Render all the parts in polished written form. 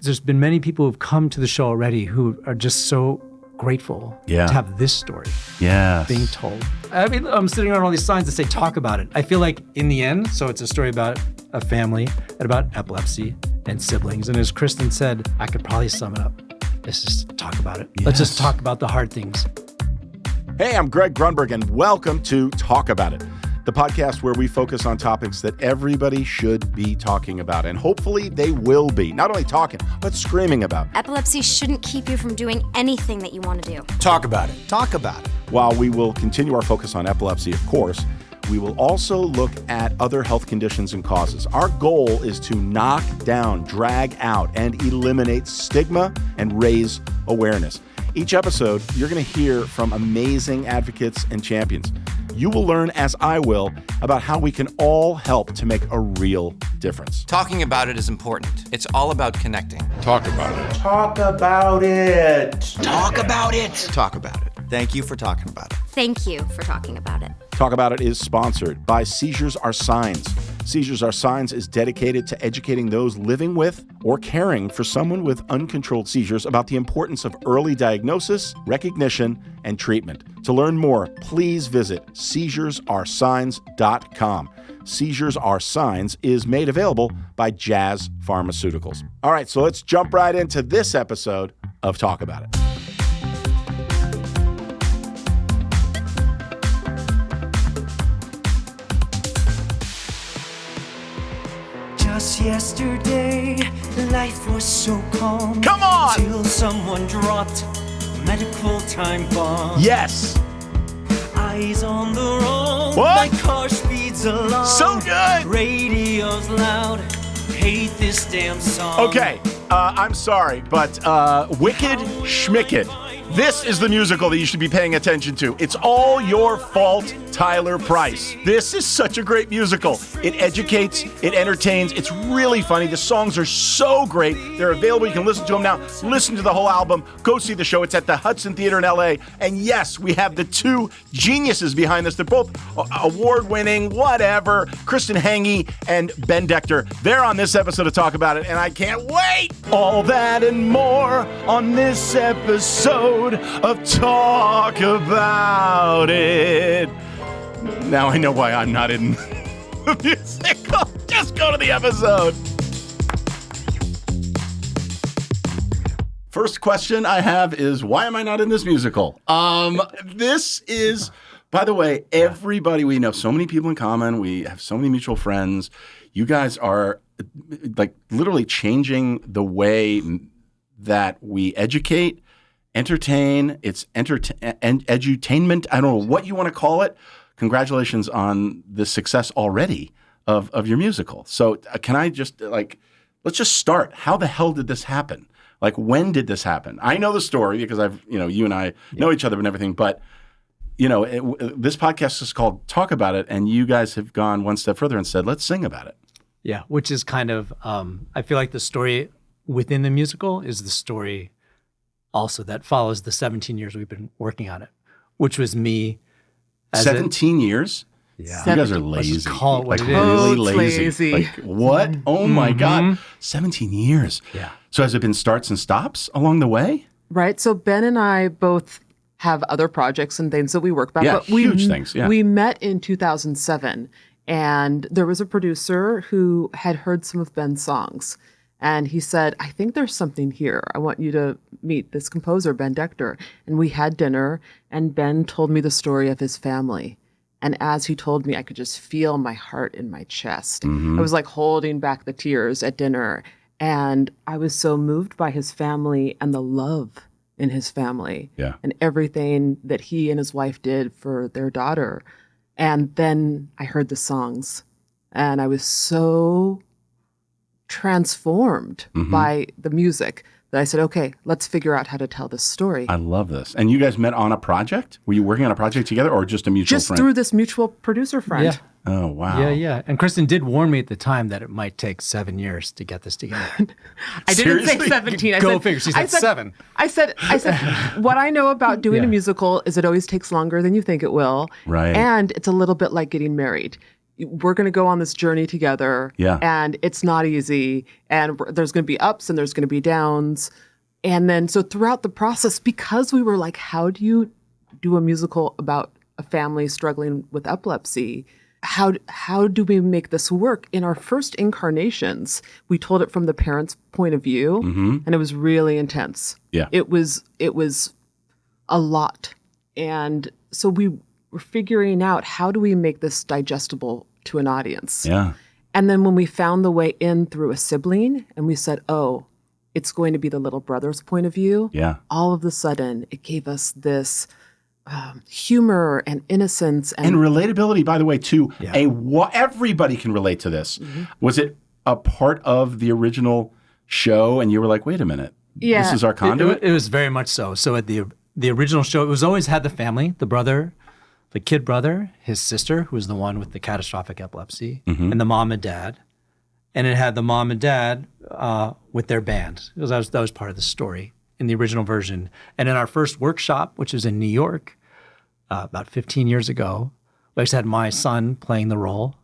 there's been many people who've come to the show already who are just so grateful to have this story being told. I mean, I'm sitting on all these signs that say, talk about it. I feel like in the end, so it's a story about a family and about epilepsy and siblings. And as Kristin said, I could probably sum it up. Let's just talk about it. Let's just talk about the hard things. Hey, I'm Greg Grunberg, and welcome to Talk About It, the podcast where we focus on topics that everybody should be talking about, and hopefully they will be. Not only talking, but screaming about. Epilepsy shouldn't keep you from doing anything that you want to do. Talk about it. Talk about it. While we will continue our focus on epilepsy, of course, we will also look at other health conditions and causes. Our goal is to knock down, drag out, and eliminate stigma and raise awareness. Each episode, you're going to hear from amazing advocates and champions. You will learn, as I will, about how we can all help to make a real difference. Talking about it is important. It's all about connecting. Talk about it. Talk about it. Talk about it. Talk about it. Thank you for talking about it. Thank you for talking about it. Talk About It is sponsored by Seizures Are Signs. Seizures Are Signs is dedicated to educating those living with or caring for someone with uncontrolled seizures about the importance of early diagnosis, recognition, and treatment. To learn more, please visit seizuresaresigns.com. Seizures Are Signs is made available by Jazz Pharmaceuticals. All right, so let's jump right into this episode of Talk About It. Just yesterday, life was so calm. Come on! Till someone dropped a medical time bomb. Yes! Eyes on the road, What? my car speeds along. So good! Radio's loud, hate this damn song. Okay, I'm sorry, but Wicked Schmicked. This is the musical that you should be paying attention to. It's All Your Fault, Tyler Price. This is such a great musical. It educates, it entertains, it's really funny. The songs are so great. They're available. You can listen to them now. Listen to the whole album. Go see the show. It's at the Hudson Theater in LA. And yes, we have the two geniuses behind this. They're both award-winning, whatever. Kristin Hanggi and Ben Decter. They're on this episode of Talk About It, and I can't wait. All that and more on this episode of Talk About It. Now I know why I'm not in the musical. Just go to the episode. First question I have is, why am I not in this musical? This is, by the way, everybody, we know so many people in common. We have so many mutual friends. You guys are like literally changing the way that we educate, entertain. It's edutainment. I don't know what you want to call it. Congratulations on the success already of your musical. So can I just let's just start. How the hell did this happen? Like, when did this happen? I know the story because you and I know each other and everything, but this podcast is called Talk About It, and you guys have gone one step further and said, let's sing about it. Yeah, which is kind of, I feel like the story within the musical is the story also that follows the 17 years we've been working on it, which was me. 17 years? Yeah. You guys are lazy. Let's just call it what it is. Really lazy. Like, what? Oh my God. 17 years. Yeah. So has it been starts and stops along the way? Right. So Ben and I both have other projects and things that we work about. Yeah, but huge things. Yeah. We met in 2007, and there was a producer who had heard some of Ben's songs. And he said, I think there's something here. I want you to meet this composer, Ben Decter. And we had dinner, and Ben told me the story of his family. And as he told me, I could just feel my heart in my chest. Mm-hmm. I was like holding back the tears at dinner. And I was so moved by his family and the love in his family. Yeah. And everything that he and his wife did for their daughter. And then I heard the songs, and I was so transformed by the music that I said, okay, let's figure out how to tell this story. I love this. And you guys met on a project? Were you working on a project together or just a mutual friend? Just through this mutual producer friend. Yeah. Oh, wow. Yeah. And Kristin did warn me at the time that it might take 7 years to get this together. I didn't say Seriously? 17. Go figure. She said 7. I said, what I know about doing a musical is it always takes longer than you think it will. Right. And it's a little bit like getting married. we're going to go on this journey together. Yeah. And it's not easy. And there's going to be ups and there's going to be downs. And then so throughout the process, because we were like, how do you do a musical about a family struggling with epilepsy? How do we make this work? In our first incarnations, we told it from the parents' point of view, and it was really intense. Yeah. It was a lot. And so we were figuring out, how do we make this digestible to an audience? Yeah. And then when we found the way in through a sibling and we said, oh, it's going to be the little brother's point of view. Yeah. All of a sudden, it gave us this humor and innocence and relatability, by the way, too. Everybody can relate to this. Was it a part of the original show and you were like, wait a minute, this is our conduit? It was very much so. So at the original show, it was always had the family, the brother, the kid brother, his sister, who was the one with the catastrophic epilepsy, and the mom and dad. And it had the mom and dad with their band. Because that was part of the story in the original version. And in our first workshop, which was in New York about 15 years ago, we actually had my son playing the role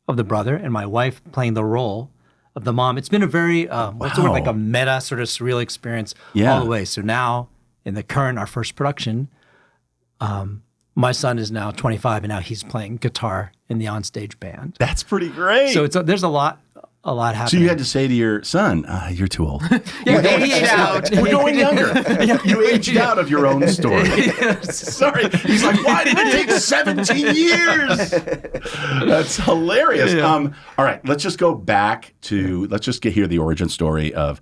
of the brother and my wife playing the role of the mom. It's been a very, what's the word, like a meta sort of surreal experience all the way. So now in our first production, my son is now 25 and now he's playing guitar in the onstage band. That's pretty great. So there's a lot happening. So you had to say to your son, you're too old. We're going younger. You aged out of your own story. Sorry. He's like, why did it take 17 years? That's hilarious. Yeah. All right, let's just go back to, hear the origin story of,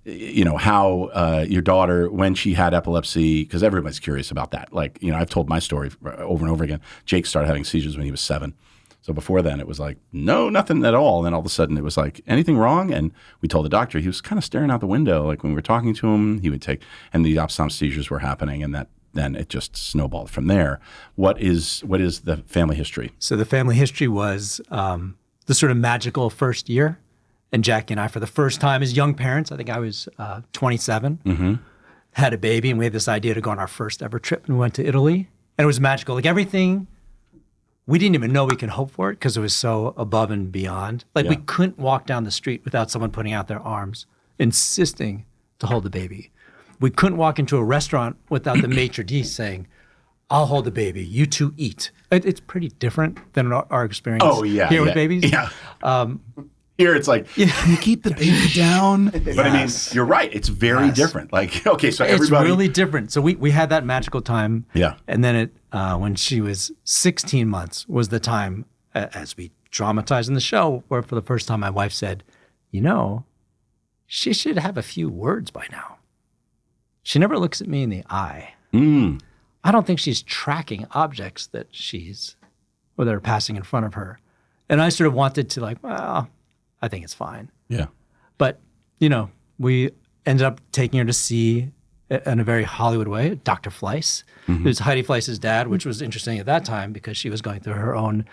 how your daughter, when she had epilepsy, because everybody's curious about that. Like, I've told my story over and over again. Jake started having seizures when he was 7. So before then, it was like, no, nothing at all. And then all of a sudden, it was like, anything wrong? And we told the doctor. He was kind of staring out the window. Like when we were talking to him, he would and the opposite seizures were happening. And then it just snowballed from there. What is the family history? So the family history was the sort of magical first year. And Jackie and I, for the first time as young parents, I think I was 27, had a baby. And we had this idea to go on our first ever trip. And we went to Italy. And it was magical. Like everything, we didn't even know we could hope for it because it was so above and beyond. Like we couldn't walk down the street without someone putting out their arms, insisting to hold the baby. We couldn't walk into a restaurant without the maitre d' saying, I'll hold the baby, you two eat. It's pretty different than our experience here with babies. Yeah. Here it's like, can you keep the baby down? But I mean, you're right. It's very different. Like, okay, so everybody. It's really different. So we had that magical time. Yeah. And then when she was 16 months was the time, as we dramatized in the show, where for the first time my wife said, she should have a few words by now. She never looks at me in the eye. I don't think she's tracking objects that are passing in front of her. And I sort of wanted to I think it's fine. Yeah. But, we ended up taking her to see, in a very Hollywood way, Dr. Fleiss, who's Heidi Fleiss's dad, which was interesting at that time because she was going through her own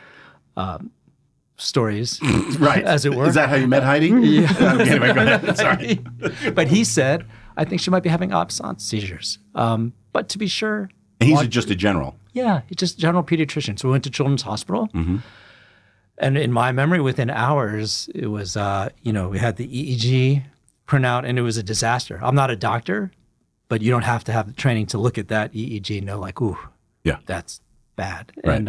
stories, right? As it were. Is that how you met Heidi? Yeah. Anyway, go ahead. Sorry. But he said, I think she might be having absence seizures. But to be sure. And he's just a general. Yeah, he's just a general pediatrician. So we went to Children's Hospital. And in my memory, within hours, it was, we had the EEG printout, and it was a disaster. I'm not a doctor, but you don't have to have the training to look at that EEG and know, like, ooh, that's bad. Right.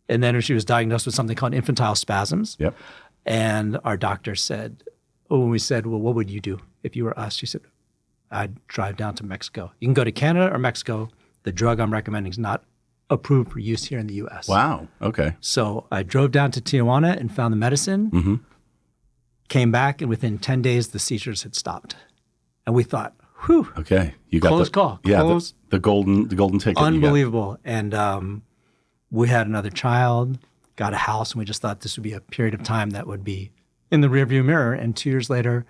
And then she was diagnosed with something called infantile spasms. Yep. And our doctor said, when we said, well, what would you do if you were us? She said, I'd drive down to Mexico. You can go to Canada or Mexico. The drug I'm recommending is not approved for use here in the U.S. Wow. Okay. So I drove down to Tijuana and found the medicine, came back, and within 10 days, the seizures had stopped. And we thought, whew. Okay. You got close call. Yeah. Close. The golden ticket. Unbelievable. And we had another child, got a house, and we just thought this would be a period of time that would be in the rearview mirror. And 2 years later,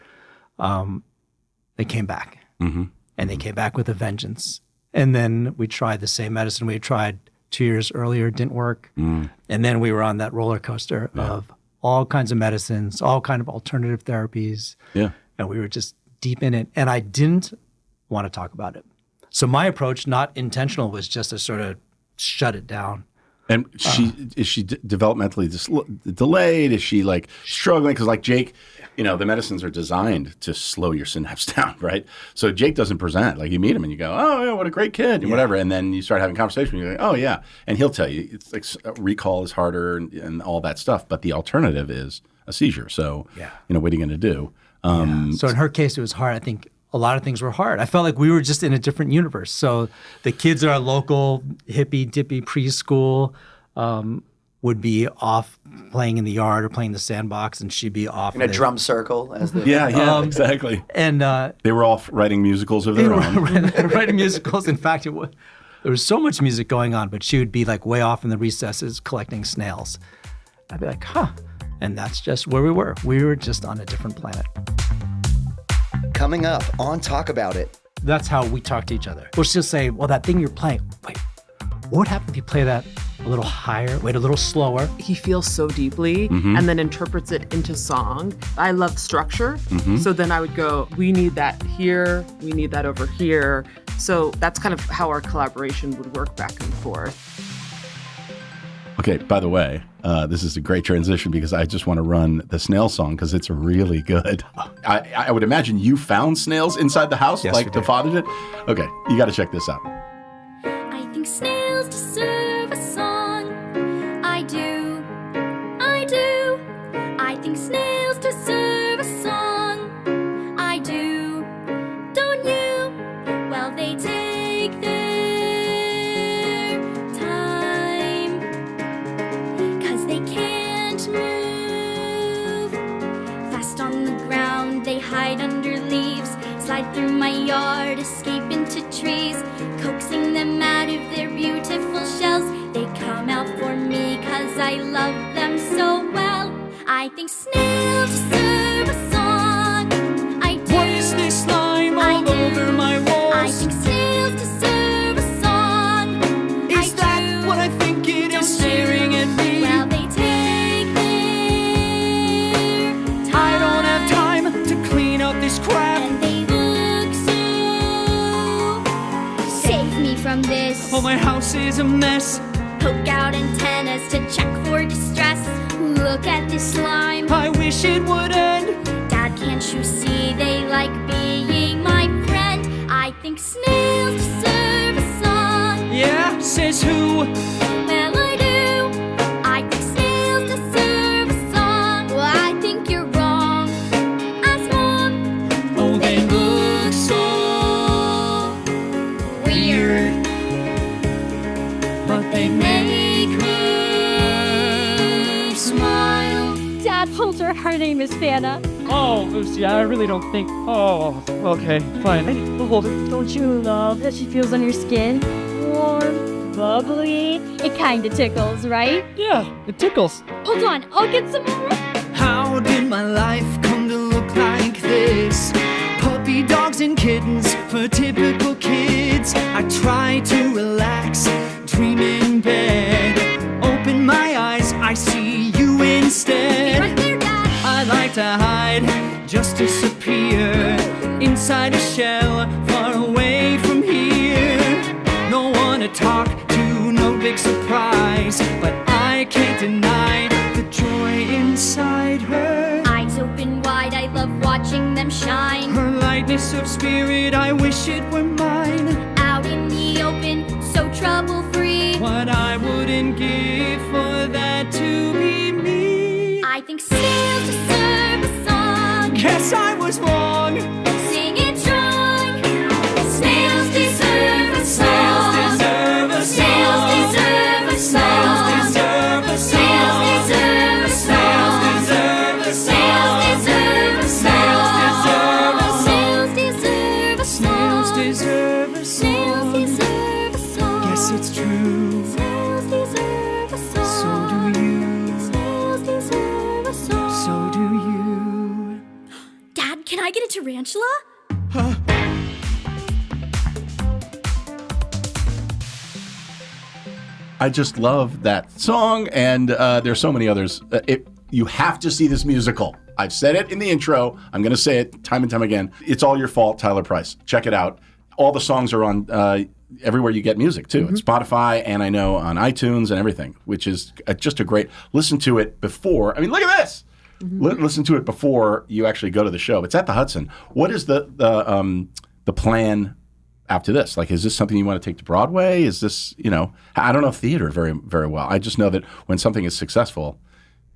they came back. And they came back with a vengeance. And then we tried the same medicine we had tried 2 years earlier, didn't work. And then we were on that roller coaster of all kinds of medicines, all kind of alternative therapies. Yeah. And we were just deep in it. And I didn't want to talk about it. So my approach, not intentional, was just to sort of shut it down. And is she developmentally delayed? Is she like struggling? Because like Jake, the medicines are designed to slow your synapse down, right? So Jake doesn't present. Like you meet him and you go, oh, yeah, what a great kid, and whatever. And then you start having conversation. And you're like, oh, yeah. And he'll tell you, it's like recall is harder and all that stuff. But the alternative is a seizure. So, what are you going to do? So in her case, it was hard. I think a lot of things were hard. I felt like we were just in a different universe. So the kids at our local hippy-dippy preschool would be off playing in the yard or playing in the sandbox, and she'd be off in a drum circle. Exactly. And they were all writing musicals of their own. Writing musicals. In fact, there was so much music going on, but she would be like way off in the recesses collecting snails. I'd be like, huh. And that's just where we were. We were just on a different planet. Coming up on Talk About It. That's how we talk to each other. We'll just say, well, that thing you're playing, wait, what would happen if you play that a little higher, wait a little slower? He feels so deeply and then interprets it into song. I love structure. So then I would go, we need that here, we need that over here. So that's kind of how our collaboration would work back and forth. Okay, by the way, this is a great transition because I just want to run the snail song because it's really good. I would imagine you found snails inside the house like the father did? Okay, you got to check this out. I think snails deserve a song. I do. I think snails deserve a song. I do. Don't you? Well, they take their time. 'Cause they can't move. Fast on the ground, they hide under leaves. Slide through my yard, escape into trees. Coaxing them out of their beautiful shells. They come out for me 'cause I love them so well. I think snails deserve a song. I do. What is this slime all over my walls? I think snails deserve a song. Is that what I think it is staring at me? Well, they take their time. I don't have time to clean up this crap. And they look so... Save me from this. Oh, my house is a mess. Poke out antennas to check for distress. Look at this slime. I wish it would end. Dad, can't you see they like being my friend? I think snails deserve a song. Yeah, says who? Well, I do. I think snails deserve a song. Well, I think you're wrong. As Mom. Oh, they look so weird. but they make me Smile. Dad told her her name is Fana. Oh, Lucy, I really don't think. Oh, okay, fine. Hold it. Don't you love that she feels on your skin? Warm, bubbly. It kinda tickles, right? Yeah, it tickles. Hold on, I'll get some more. How did my life come to look like this? Puppy dogs and kittens for typical kids. I try to relax, dream in bed. Open my eyes, I see you instead. Right there, Dad. I like to hide, just disappear inside a shell, far away from here. No one to talk to, no big surprise, but I can't deny the joy inside her. Eyes open wide, I love watching them shine. Her lightness of spirit, I wish it were mine. Out in the open, so trouble-free. What I wouldn't give for that to be me. I think snails deserve a song. Guess I was wrong. Sing it strong. Snails deserve a song. Snails deserve a song. Snails deserve a song. Snails deserve a song. Snails deserve a song. Snails deserve a song. Snails deserve a song. Snails deserve a song. Snails deserve a song. Snails deserve a Snails song. deserve a song. Guess it's true. Snails deserve a song. So do you. Snails deserve a song. So do you. Dad, can I get a tarantula? I just love that song, and there's so many others. You have to see this musical. I've said it in the intro. I'm going to say it time and time again. It's All Your Fault, Tyler Price. Check it out. All the songs are on everywhere you get music too. It's Spotify, and I know on iTunes and everything, which is just a great. Listen to it before. I mean, look at this. Listen to it before you actually go to the show. It's at the Hudson. What is the plan after this? Like, is this something you want to take to Broadway? Is this, I don't know theater very, very well. I just know that when something is successful,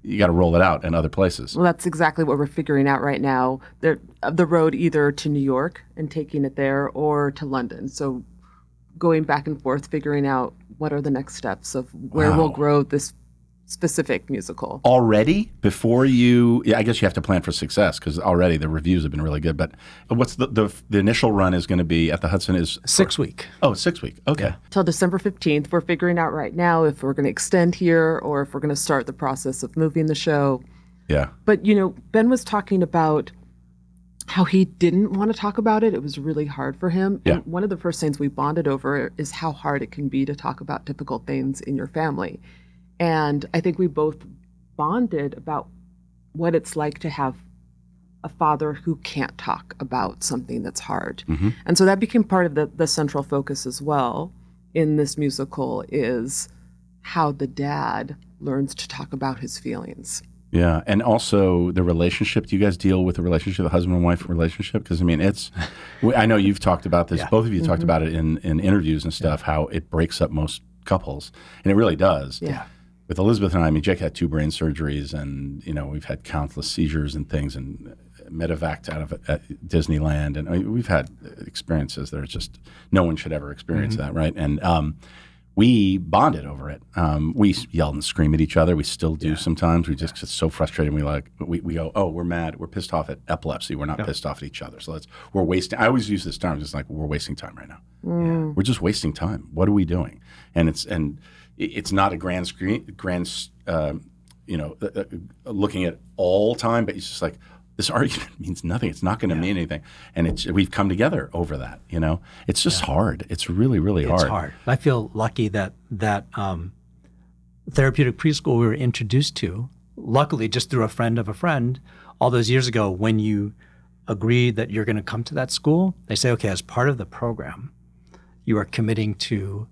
you got to roll it out in other places. Well, that's exactly what we're figuring out right now. The road either to New York and taking it there or to London. So going back and forth, figuring out what are the next steps of where we'll grow this specific musical. Already? Before I guess you have to plan for success because already the reviews have been really good. But what's the initial run is going to be at the Hudson is? 6 week. Oh, 6 week. Okay. Till December 15th. We're figuring out right now if we're going to extend here or if we're going to start the process of moving the show. Yeah. But, Ben was talking about how he didn't want to talk about it. It was really hard for him. Yeah. And one of the first things we bonded over is how hard it can be to talk about difficult things in your family. And I think we both bonded about what it's like to have a father who can't talk about something that's hard. And so that became part of the central focus as well in this musical is how the dad learns to talk about his feelings. Yeah, and also the relationship. Do you guys deal with the relationship, the husband and wife relationship? Because, I know you've talked about this. Yeah. Both of you talked about it in interviews and stuff, how it breaks up most couples. And it really does. Yeah. With Elizabeth and I mean, Jake had 2 brain surgeries, and we've had countless seizures and things, and medevaced out of Disneyland, and we've had experiences that are just no one should ever experience that, right? And we bonded over it. We yelled and screamed at each other. We still do sometimes. We just get so frustrated. We go, oh, we're mad. We're pissed off at epilepsy. We're not pissed off at each other. So we're wasting. I always use this term, just like we're wasting time right now. We're just wasting time. What are we doing? And it's not a grand looking at all time, but it's just like this argument means nothing. It's not going to mean anything, and we've come together over that. It's just hard. It's really, really hard. It's hard. I feel lucky that therapeutic preschool we were introduced to, luckily just through a friend of a friend, all those years ago. When you agree that you're going to come to that school, they say, okay, as part of the program, you are committing to.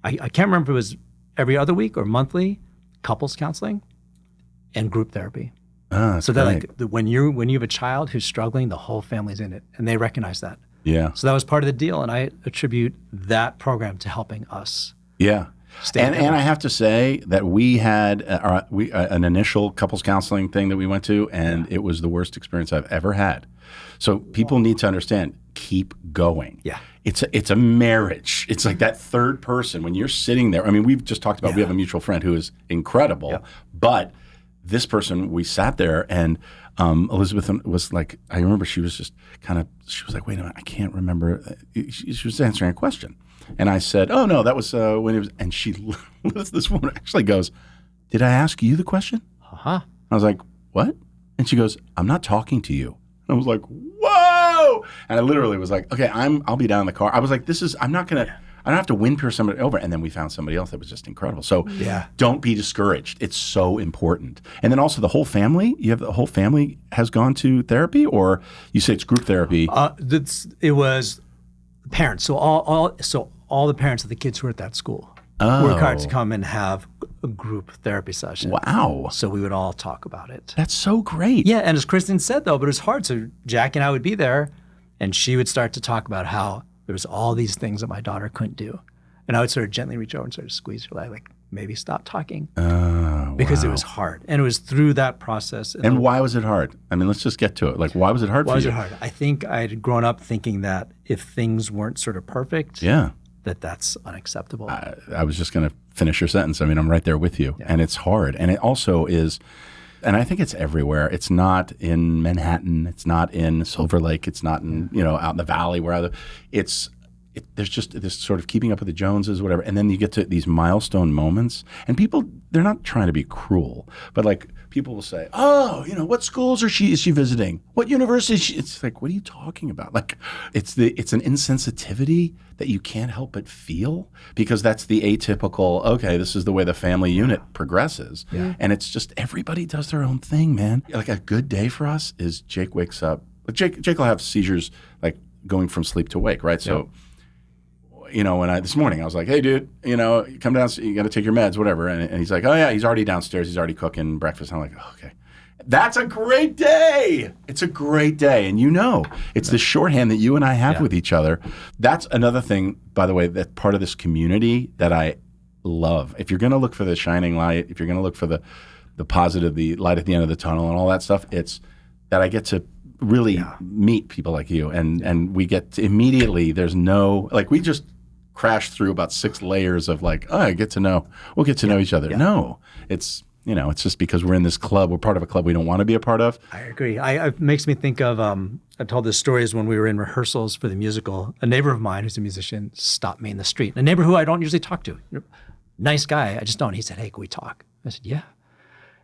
I can't remember if it was every other week or monthly, couples counseling and group therapy. So that when you have a child who's struggling, the whole family's in it, and they recognize that. Yeah. So that was part of the deal, and I attribute that program to helping us. Yeah. And I have to say that we had an initial couples counseling thing that we went to, and it was the worst experience I've ever had. So people need to understand, keep going. Yeah. It's a marriage. It's like that third person when you're sitting there. I mean, we've just talked about we have a mutual friend who is incredible, but this person, we sat there and Elizabeth was like, I remember she was like, wait a minute, I can't remember. She was answering a question. And I said, oh no, that was when it was, and this woman actually goes, did I ask you the question? I was like, what? And she goes, I'm not talking to you. And I was like, whoa! And I literally was like, okay, I'll be down in the car. I was like, I don't have to win somebody over. And then we found somebody else that was just incredible. So don't be discouraged. It's so important. And then also the whole family, the whole family has gone to therapy, or you say it's group therapy? It was parents. So all the parents of the kids who were at that school were required to come and have a group therapy session. Wow. So we would all talk about it. That's so great. Yeah, and as Kristin said, though, but it was hard. So Jack and I would be there, and she would start to talk about how there was all these things that my daughter couldn't do. And I would sort of gently reach over and sort of squeeze her leg, like, maybe stop talking. Because it was hard. And it was through that process. And why was it hard? I mean, let's just get to it. Like, why was it hard for you? Why was it hard? I think I had grown up thinking that if things weren't sort of perfect, that's unacceptable. I was just going to finish your sentence. I mean, I'm right there with you. Yeah. And it's hard. And it also is, and I think it's everywhere. It's not in Manhattan. It's not in Silver Lake. It's not in, out in the valley where there's just this sort of keeping up with the Joneses, whatever. And then you get to these milestone moments, and people, they're not trying to be cruel, but like people will say, oh, what schools is she visiting? What university is she? It's like, what are you talking about? Like, it's an insensitivity that you can't help but feel, because that's the atypical, okay, this is the way the family unit progresses. Yeah. And it's just everybody does their own thing, man. Like a good day for us is Jake wakes up. Jake will have seizures like going from sleep to wake, right? So when this morning I was like, hey, dude, come down, you got to take your meds, whatever. And he's like, oh, yeah, he's already downstairs. He's already cooking breakfast. I'm like, oh, okay. That's a great day. It's a great day. And it's the shorthand that you and I have with each other. That's another thing, by the way, that part of this community that I love. If you're going to look for the shining light, if you're going to look for the positive, the light at the end of the tunnel and all that stuff, it's that I get to really meet people like you. And we get to immediately, there's no, like we just crashed through about 6 layers of like, we'll get to know each other. Yeah. No, it's just because we're in this club, we're part of a club we don't want to be a part of. I agree. It makes me think of, I told this story is when we were in rehearsals for the musical, a neighbor of mine who's a musician stopped me in the street. A neighbor who I don't usually talk to. Nice guy, I just don't. He said, hey, can we talk? I said, yeah.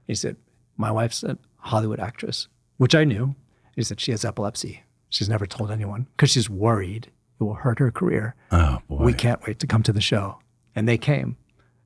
He said, my wife's a Hollywood actress, which I knew. He said, she has epilepsy. She's never told anyone because she's worried it will hurt her career. Oh, boy. We can't wait to come to the show. And they came.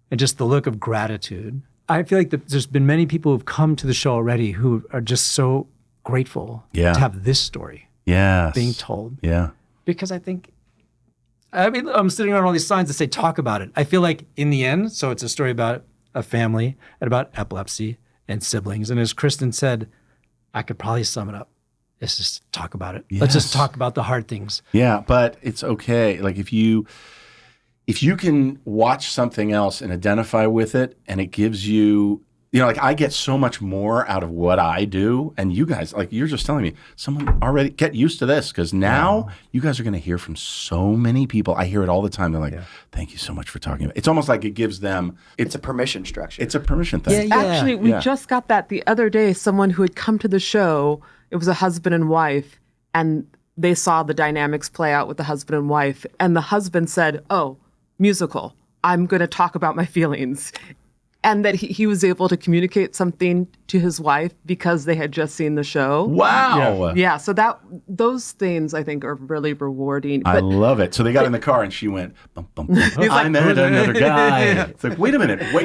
And just the look of gratitude. I feel like there's been many people who've come to the show already who are just so grateful to have this story being told. Yeah. Because I'm sitting on all these signs that say, talk about it. I feel like in the end, so it's a story about a family and about epilepsy and siblings. And as Kristin said, I could probably sum it up. Let's just talk about it. Yes. Let's just talk about the hard things. Yeah, but it's okay. Like if you can watch something else and identify with it and it gives you, like I get so much more out of what I do. And you guys, like you're just telling me, someone already get used to this because now you guys are going to hear from so many people. I hear it all the time. They're like, thank you so much for talking about it. It's almost like it gives them. It's a permission structure. It's a permission thing. Actually, we just got that the other day. Someone who had come to the show, it was a husband and wife, and they saw the dynamics play out with the husband and wife. And the husband said, oh, musical. I'm going to talk about my feelings. And that he was able to communicate something to his wife because they had just seen the show. Wow. Yeah. So those things I think are really rewarding. I love it. So they got in the car and she went, bum, bum, bum. I met another guy. It's like, wait a minute. Why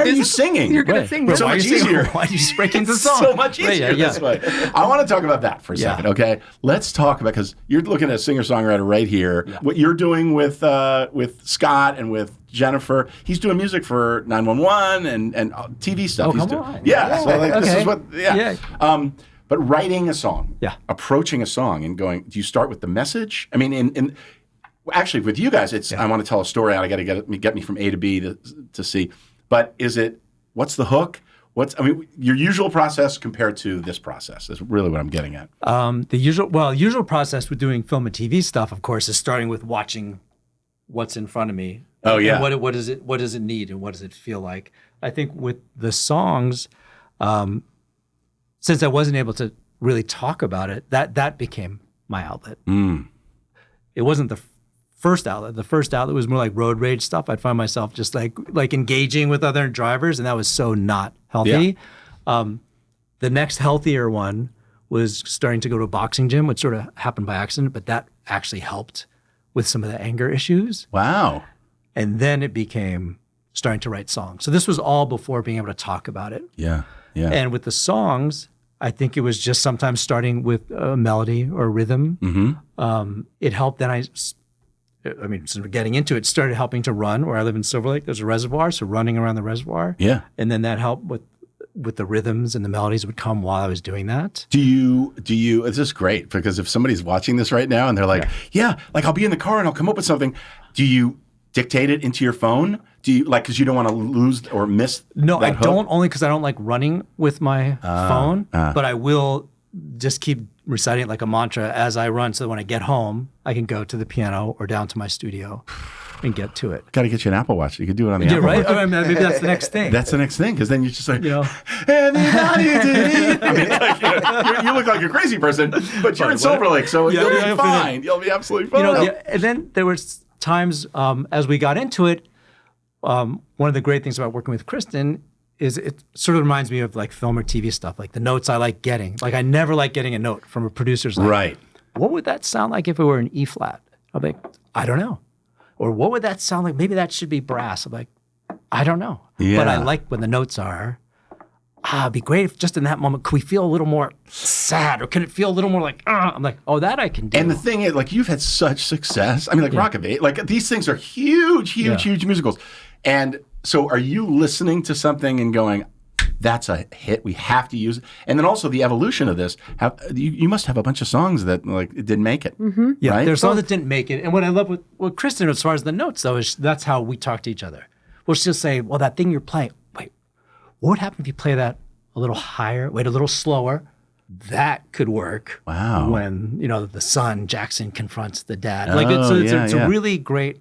are you singing? You're going to sing. So much easier. Why are you just breaking the song? So much easier this way. I want to talk about that for a second, okay? Let's talk about, because you're looking at a singer-songwriter right here. Yeah. What you're doing with Scott and with Jennifer, he's doing music for 911 and TV stuff. Oh, come on. Yeah. So this is what, but writing a song, approaching a song and going, do you start with the message? I mean, actually with you guys, it's, I want to tell a story out. I got to get me from A to B to C. But what's the hook? Your usual process compared to this process is really what I'm getting at. The usual process with doing film and TV stuff, of course, is starting with watching what's in front of me. Oh yeah. And what does it need and what does it feel like? I think with the songs, since I wasn't able to really talk about it, that became my outlet. It wasn't the first outlet. The first outlet was more like road rage stuff. I'd find myself just like engaging with other drivers, and that was so not healthy. Yeah. The next healthier one was starting to go to a boxing gym, which sort of happened by accident, but that actually helped with some of the anger issues. Wow. And then it became starting to write songs. So this was all before being able to talk about it. Yeah, yeah. And with the songs, I think it was just sometimes starting with a melody or a rhythm. Mm-hmm. It helped. Then sort of getting into it, started helping to run. Where I live in Silver Lake, there's a reservoir, so running around the reservoir. Yeah. And then that helped with the rhythms and the melodies would come while I was doing that. Do you, this is great because if somebody's watching this right now and they're like, like I'll be in the car and I'll come up with something. Do you dictate it into your phone? Do you because you don't want to lose or miss? No, I hook? don't, only because I don't like running with my phone, but I will just keep reciting it like a mantra as I run so that when I get home, I can go to the piano or down to my studio and get to it. Got to get you an Apple Watch. You could do it on the Apple right? Watch. Maybe that's the next thing. That's the next thing because then you just like, everybody did. I mean, you look like a crazy person, but you're in Silver Lake, so you'll be fine. You'll be absolutely fine. And then there was times as we got into it, one of the great things about working with Kristin is it sort of reminds me of like film or TV stuff, like the notes I like getting. Like I never like getting a note from a producer's like, right. What would that sound like if it were an E flat? I'm like, I don't know. Or what would that sound like? Maybe that should be brass. I'm like, I don't know. Yeah. But I like when the notes are, it'd be great if just in that moment, could we feel a little more sad, or could it feel a little more like, I'm like, oh, that I can do. And the thing is, like, you've had such success. I mean, like Rock of Ages, like these things are huge musicals. And so are you listening to something and going, that's a hit, we have to use it? And then also the evolution of this, you must have a bunch of songs that like it didn't make it. Yeah, right? there's songs that didn't make it. And what I love with Kristin, as far as the notes, though, is that's how we talk to each other. We'll just say, well, that thing you're playing, wait, what would happen if you play that a little higher, wait a little slower? That could work. Wow. When, the son, Jackson, confronts the dad. Like, it's a really great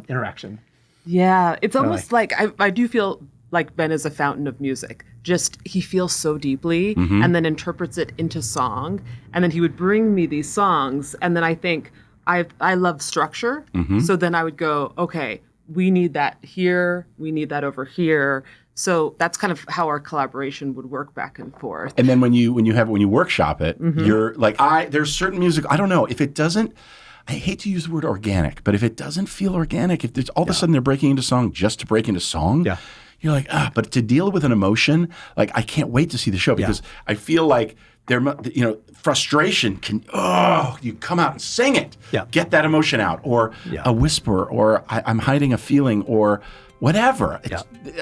interaction. Yeah, it's almost like I do feel like Ben is a fountain of music. Just he feels so deeply and then interprets it into song. And then he would bring me these songs. And then I think I love structure. So then I would go, okay, we need that here. We need that over here. So that's kind of how our collaboration would work back and forth. And then when you workshop it, you're like, there's certain music, I don't know, if it doesn't, I hate to use the word organic, but if it doesn't feel organic, if there's all of a sudden they're breaking into song just to break into song, you're like, but to deal with an emotion, like I can't wait to see the show because I feel like frustration can, you come out and sing it, get that emotion out, or a whisper, or I'm hiding a feeling, or whatever.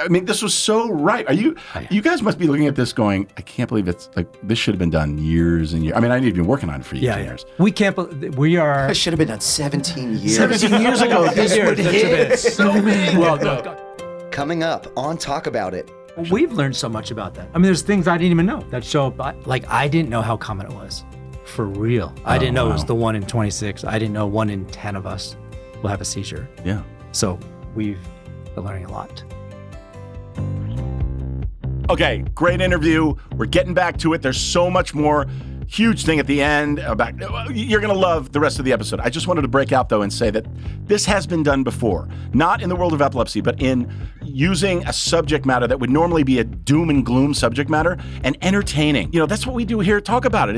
I mean, this was so right. You guys must be looking at this going, I can't believe it's like, this should have been done years and years. I mean, I've been working on it for years. We can't believe, we are. It should have been done 17 years. 17 years ago, this would hit so many. Coming up on Talk About It. We've learned so much about that. I mean, there's things I didn't even know that show up. Like, I didn't know how common it was. For real. I didn't know it was the 1 in 26. I didn't know 1 in 10 of us will have a seizure. Yeah. So we've been learning a lot. Okay, great interview. We're getting back to it. There's so much more. Huge thing at the end. You're going to love the rest of the episode. I just wanted to break out, though, and say that this has been done before. Not in the world of epilepsy, but in using a subject matter that would normally be a doom and gloom subject matter and entertaining. That's what we do here. Talk about it.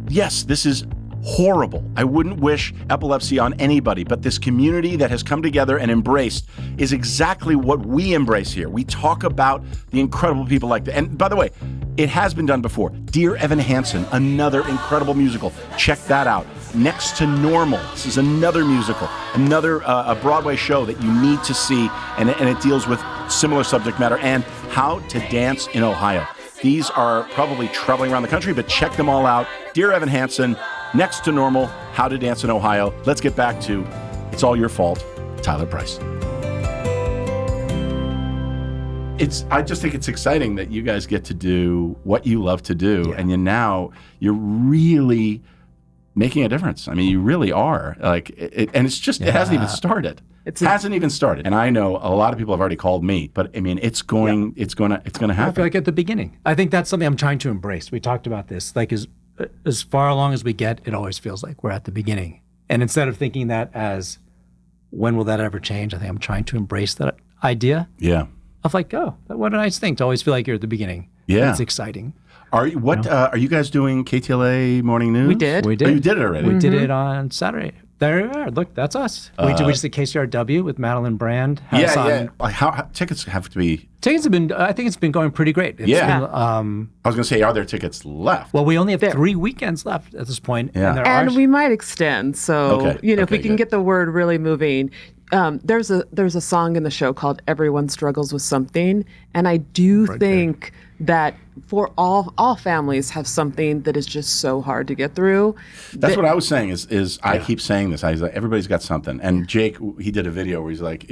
Yes, this is horrible. I wouldn't wish epilepsy on anybody, but this community that has come together and embraced is exactly what we embrace here. We talk about the incredible people like that. And by the way, it has been done before. Dear Evan Hansen, another incredible musical. Check that out. Next to Normal. This is another musical, another a Broadway show that you need to see, and it deals with similar subject matter and how to dance in Ohio. These are probably traveling around the country, but check them all out. Dear Evan Hansen, Next to Normal, How to Dance in Ohio. Let's get back to It's All Your Fault, Tyler Price. I just think it's exciting that you guys get to do what you love to do, and you're really making a difference. I mean, you really are. Like, and it's just it hasn't even started. It hasn't even started. And I know a lot of people have already called me, but I mean, it's going to happen. I feel like at the beginning. I think that's something I'm trying to embrace. We talked about this. Like, as far along as we get, it always feels like we're at the beginning. And instead of thinking that as, when will that ever change? I think I'm trying to embrace that idea. Yeah. Of like, oh, what a nice thing to always feel like you're at the beginning. Yeah. It's exciting. Are you guys doing KTLA Morning News? We did. Oh, you did it already? We did it on Saturday. There we are. Look, that's us. We just did KCRW with Madeline Brand. How tickets have to be? Tickets have been, I think it's been going pretty great. It's been, I was going to say, are there tickets left? Well, we only have 3 weekends left at this point. Yeah. And we might extend. So, if we can get the word really moving. There's a song in the show called Everyone Struggles with Something. And I do think that for all families have something that is just so hard to get through. That's what I was saying is I keep saying this. I was like, everybody's got something. And Jake, he did a video where he's like,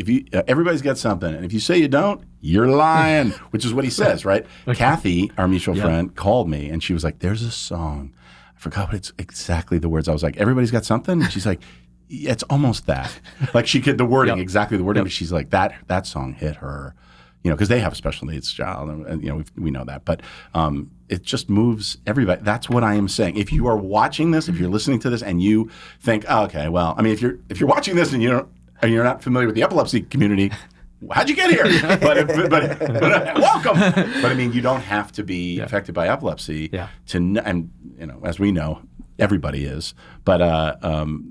everybody's got something. And if you say you don't, you're lying, which is what he says, right? Kathy, our mutual friend, called me and she was like, there's a song. I forgot what it's exactly the words. I was like, everybody's got something? And she's like, yeah, it's almost that. Like she could, the wording, exactly the wording, but she's like, that song hit her. Because they have a special needs child, and we know that. But it just moves everybody. That's what I am saying. If you are watching this, if you're listening to this, and you think, oh, okay, well, I mean, if you're watching this and you're not familiar with the epilepsy community, how'd you get here? but welcome. But I mean, you don't have to be affected by epilepsy and as we know, everybody is. But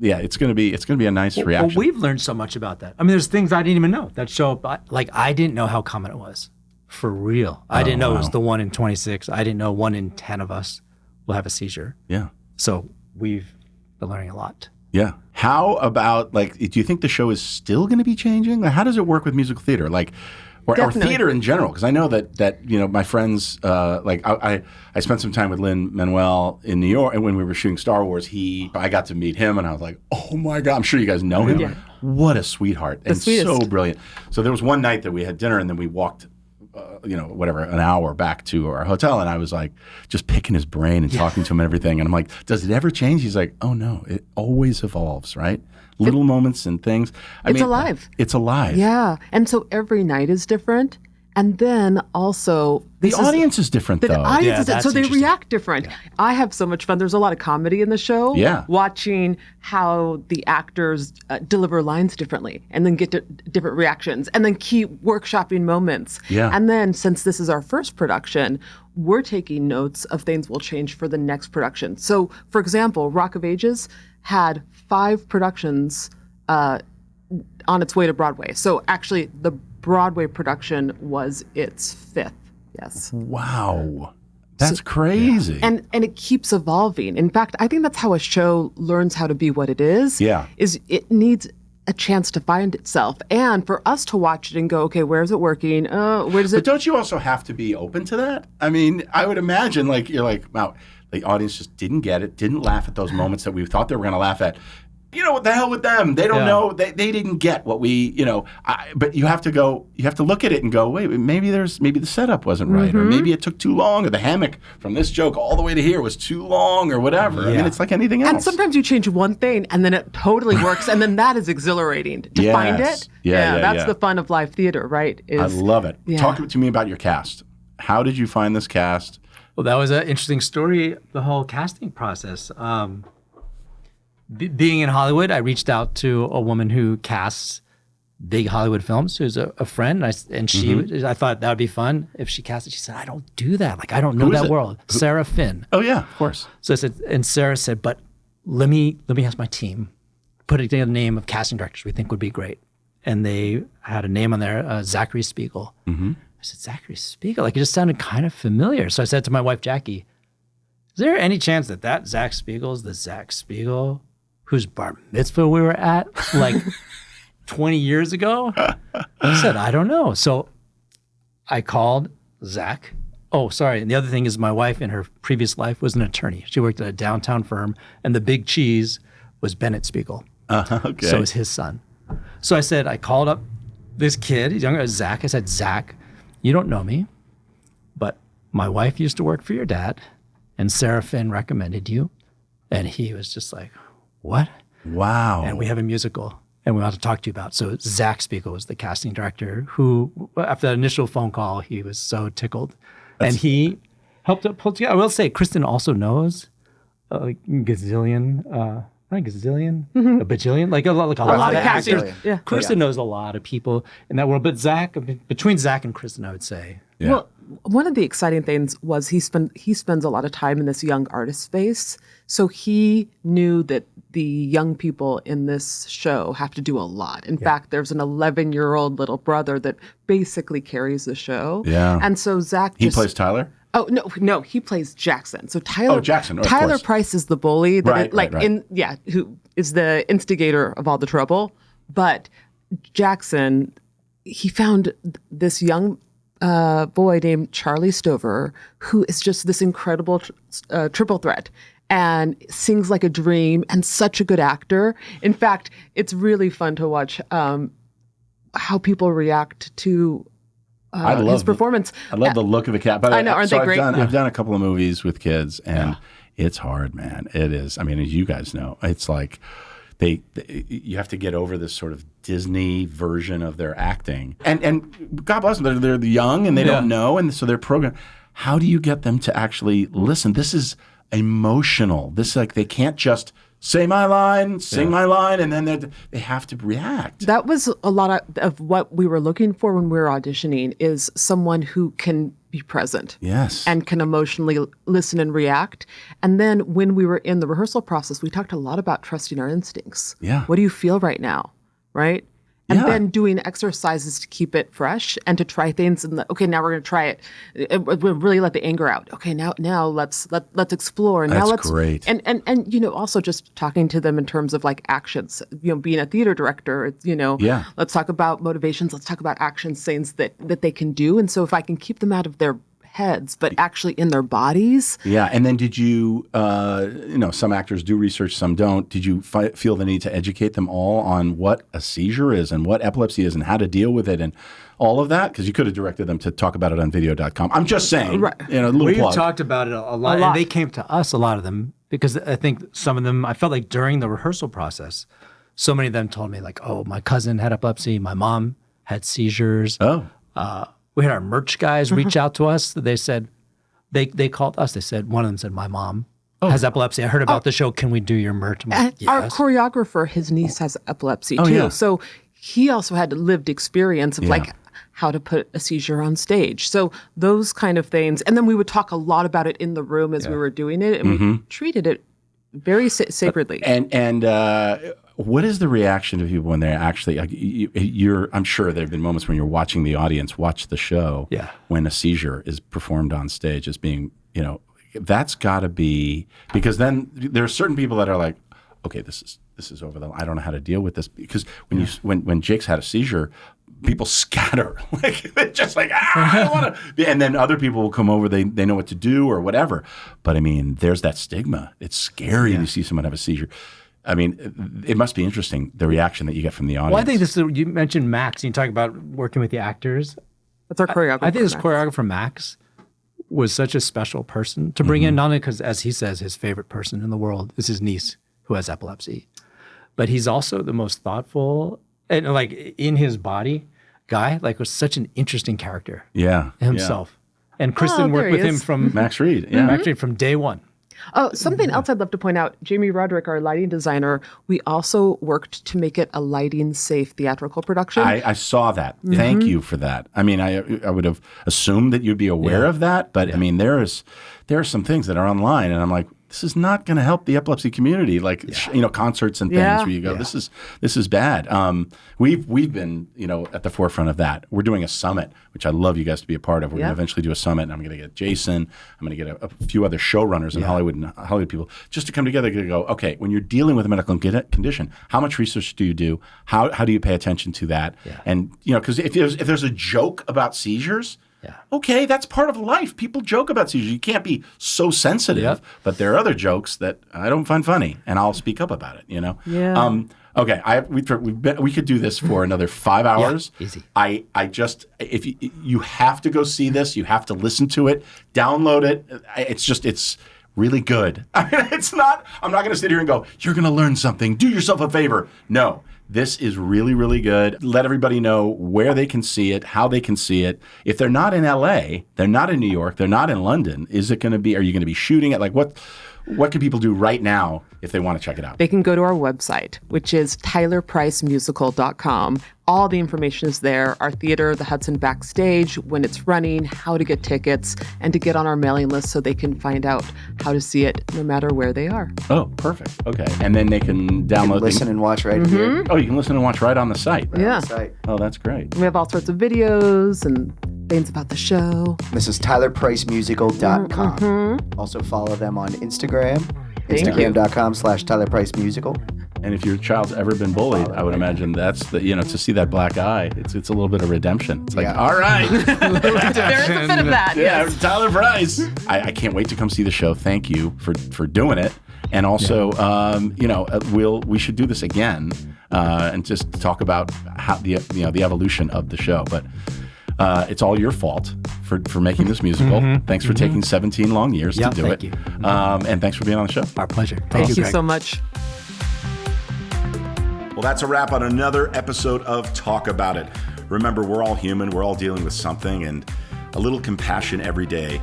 it's going to be a nice reaction. Well, we've learned so much about that. I mean, there's things I didn't even know that show up. Like, I didn't know how common it was. for real. I didn't know it was the 1 in 26. I didn't know 1 in 10 of us will have a seizure. Yeah. So we've been learning a lot. Yeah. How about, like, do you think the show is still going to be changing? Like, how does it work with musical theater? Like, or theater in general? Because I know that you know, my friends, like I spent some time with Lin-Manuel in New York, and when we were shooting Star Wars, I got to meet him, and I was like, oh my God, I'm sure you guys know him. Yeah. What a sweetheart, and so brilliant. So there was one night that we had dinner, and then we walked, you know, whatever, an hour back to our hotel, and I was like, just picking his brain and talking to him and everything, and I'm like, does it ever change? He's like, oh no, it always evolves, right? Little moments and things. It's alive. It's alive. Yeah. And so every night is different. And then also the audience is different, though. The audience is so they react different. Yeah. I have so much fun. There's a lot of comedy in the show. Yeah. Watching how the actors deliver lines differently and then get to different reactions and then keep workshopping moments. Yeah. And then since this is our first production, we're taking notes of things we'll change for the next production. So, for example, Rock of Ages had 5 productions on its way to Broadway. So actually, the Broadway production was its 5th. Yes. Wow. That's crazy. And it keeps evolving. In fact, I think that's how a show learns how to be what it is. Yeah. Is it needs a chance to find itself. And for us to watch it and go, okay, where is it working? Where does it... But don't you also have to be open to that? I mean, I would imagine, like, you're like, wow, the audience just didn't get it, didn't laugh at those moments that we thought they were going to laugh at. You know, what the hell with them? They don't know. They didn't get what we, you know. But you have to look at it and go, wait, maybe the setup wasn't right, or maybe it took too long, or the hammock from this joke all the way to here was too long, or whatever. Yeah. I mean, it's like anything else. And sometimes you change one thing, and then it totally works, and then that is exhilarating to find it. That's the fun of live theater, right? I love it. Yeah. Talk to me about your cast. How did you find this cast? Well, that was an interesting story, the whole casting process. Being in Hollywood, I reached out to a woman who casts big Hollywood films, who's a friend, I thought that would be fun if she cast it. She said, I don't do that. Like, I don't know that world. Sarah Finn. Oh, yeah, of course. So I said, and Sarah said, but let me ask my team, put together a name of casting directors we think would be great. And they had a name on there, Zachary Spiegel. Mm-hmm. I said, Zachary Spiegel? Like, it just sounded kind of familiar. So I said to my wife, Jackie, is there any chance that Zach Spiegel is the Zach Spiegel whose bar mitzvah we were at like 20 years ago? I said, I don't know. So I called Zach. Oh, sorry. And the other thing is my wife in her previous life was an attorney. She worked at a downtown firm, and the big cheese was Bennett Spiegel. Okay. So it was his son. So I said, I called up this kid, he's younger, Zach. I said, Zach, you don't know me, but my wife used to work for your dad, and Sarah Finn recommended you. And he was just like, what? Wow. And we have a musical, and we want to talk to you about. So Zach Spiegel was the casting director who, after that initial phone call, he was so tickled. And he helped pull together. I will say, Kristin also knows a bajillion, like a lot of actors. Yeah. Kristin knows a lot of people in that world. But between Zach and Kristin, I would say. Yeah. Well, one of the exciting things was he spends a lot of time in this young artist space. So he knew that the young people in this show have to do a lot. In fact, there's an 11-year-old little brother that basically carries the show. Yeah. And so Zach He plays Tyler? Oh, no, he plays Jackson. So Tyler Jackson. Tyler Price is the bully that Right. who is the instigator of all the trouble. But Jackson, he found this young boy named Charlie Stover, who is just this incredible triple threat and sings like a dream and such a good actor. In fact, it's really fun to watch how people react to his performance. I love the look of the cat. But I know, aren't they great? I've done a couple of movies with kids, and it's hard, man. It is. I mean, as you guys know, it's like you have to get over this sort of Disney version of their acting. And God bless them, they're young and they don't know, and so they're programmed. How do you get them to actually listen? This is emotional. This is like, they can't just say my line, sing my line, and then they have to react. That was a lot of what we were looking for when we were auditioning, is someone who can be present. Yes. And can emotionally listen and react. And then when we were in the rehearsal process, we talked a lot about trusting our instincts. Yeah. What do you feel right now? Right? And then doing exercises to keep it fresh and to try things. And okay, now we're going to try it. We'll really let the anger out. Okay, now let's explore. And That's now let's great. And also just talking to them in terms of like actions. Being a theater director, let's talk about motivations. Let's talk about actions, things that they can do. And so if I can keep them out of their heads, but actually in their bodies. Yeah. And then did you, some actors do research, some don't. Did you feel the need to educate them all on what a seizure is and what epilepsy is and how to deal with it and all of that? Because you could have directed them to talk about it on video.com. I'm just saying, a little We've plug. talked about it a lot, and they came to us, a lot of them, because I think some of them, I felt like during the rehearsal process, so many of them told me like, oh, my cousin had epilepsy, my mom had seizures. Oh. We had our merch guys reach out to us. They said, they called us. They said, one of them said, my mom has epilepsy. I heard about the show. Can we do your merch? I'm like, yes. Our choreographer, his niece has epilepsy too. Yeah. So he also had lived experience of like how to put a seizure on stage. So those kind of things. And then we would talk a lot about it in the room as we were doing it. And we treated it very sacredly. And what is the reaction of people when they're actually, I'm sure there have been moments when you're watching the audience watch the show when a seizure is performed on stage as being, that's got to be, because then there are certain people that are like, okay, this is over the line. I don't know how to deal with this. Because when Jake's had a seizure, people scatter. Like, they're just like, I don't want to. And then other people will come over, they know what to do or whatever. But I mean, there's that stigma. It's scary to see someone have a seizure. I mean, it must be interesting, the reaction that you get from the audience. Well, I think you mentioned Max, and you talk about working with the actors. That's our choreographer. I think this choreographer, Max, was such a special person to bring in, not only because, as he says, his favorite person in the world is his niece who has epilepsy, but he's also the most thoughtful and like in his body guy, like was such an interesting character. Himself. And Kristin worked with him from Max Reed. Max Reed from day one. Oh, something else I'd love to point out. Jamie Roderick, our lighting designer, we also worked to make it a lighting-safe theatrical production. I saw that. Thank you for that. I mean, I would have assumed that you'd be aware of that, but I mean, there are some things that are online, and I'm like, this is not going to help the epilepsy community, like concerts and things where you go, this is bad. We've been at the forefront of that. We're doing a summit, which I love you guys to be a part of. We're going to eventually do a summit, and I'm going to get Jason. I'm going to get a few other showrunners in Hollywood people just to come together to go, okay, when you're dealing with a medical condition, how much research do you do? How do you pay attention to that? And because if there's a joke about seizures. Okay, that's part of life. People joke about seizures. You can't be so sensitive, but there are other jokes that I don't find funny, and I'll speak up about it. Okay, we could do this for another 5 hours. Easy. If you have to go see this, you have to listen to it, download it. It's really good. I mean, I'm not going to sit here and go, you're going to learn something. Do yourself a favor. No. This is really, really good. Let everybody know where they can see it, how they can see it. If they're not in LA, they're not in New York, they're not in London, are you going to be shooting it? Like what can people do right now if they want to check it out? They can go to our website, which is tylerpricemusical.com. All the information is there. Our theater, the Hudson Backstage, when it's running, how to get tickets, and to get on our mailing list so they can find out how to see it no matter where they are. Oh, perfect. Okay. And then they can download listen and watch right here. Oh, you can listen and watch right on the site. Right on the site. Oh, that's great. We have all sorts of videos and things about the show. This is tylerpricemusical.com. Also follow them on Instagram. Instagram.com/tylerpricemusical. And if your child's ever been bullied, I would imagine that's to see that black eye, it's a little bit of redemption. It's like, all right. There is a bit of that. Yes. Tyler Price. I can't wait to come see the show. Thank you for doing it. And also, we should do this again and just talk about how the evolution of the show. But it's all your fault for making this musical. Thanks for taking 17 long years to do it. Thank you. And thanks for being on the show. Our pleasure. Thank you Greg. so much. Well, that's a wrap on another episode of Talk About It. Remember, we're all human. We're all dealing with something, and a little compassion every day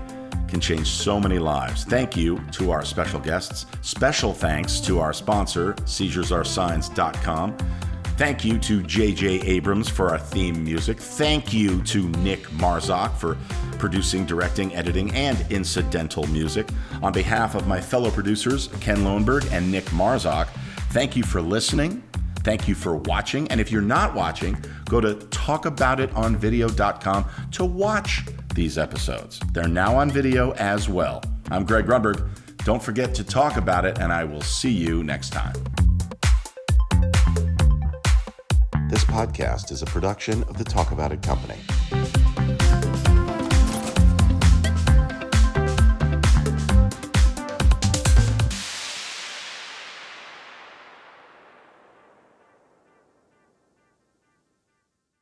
can change so many lives. Thank you to our special guests. Special thanks to our sponsor, SeizuresAreSigns.com. Thank you to J.J. Abrams for our theme music. Thank you to Nick Marzak for producing, directing, editing, and incidental music. On behalf of my fellow producers, Ken Lohenberg and Nick Marzak, thank you for listening. Thank you for watching. And if you're not watching, go to talkaboutitonvideo.com to watch these episodes. They're now on video as well. I'm Greg Grunberg. Don't forget to talk about it, and I will see you next time. This podcast is a production of the Talk About It Company.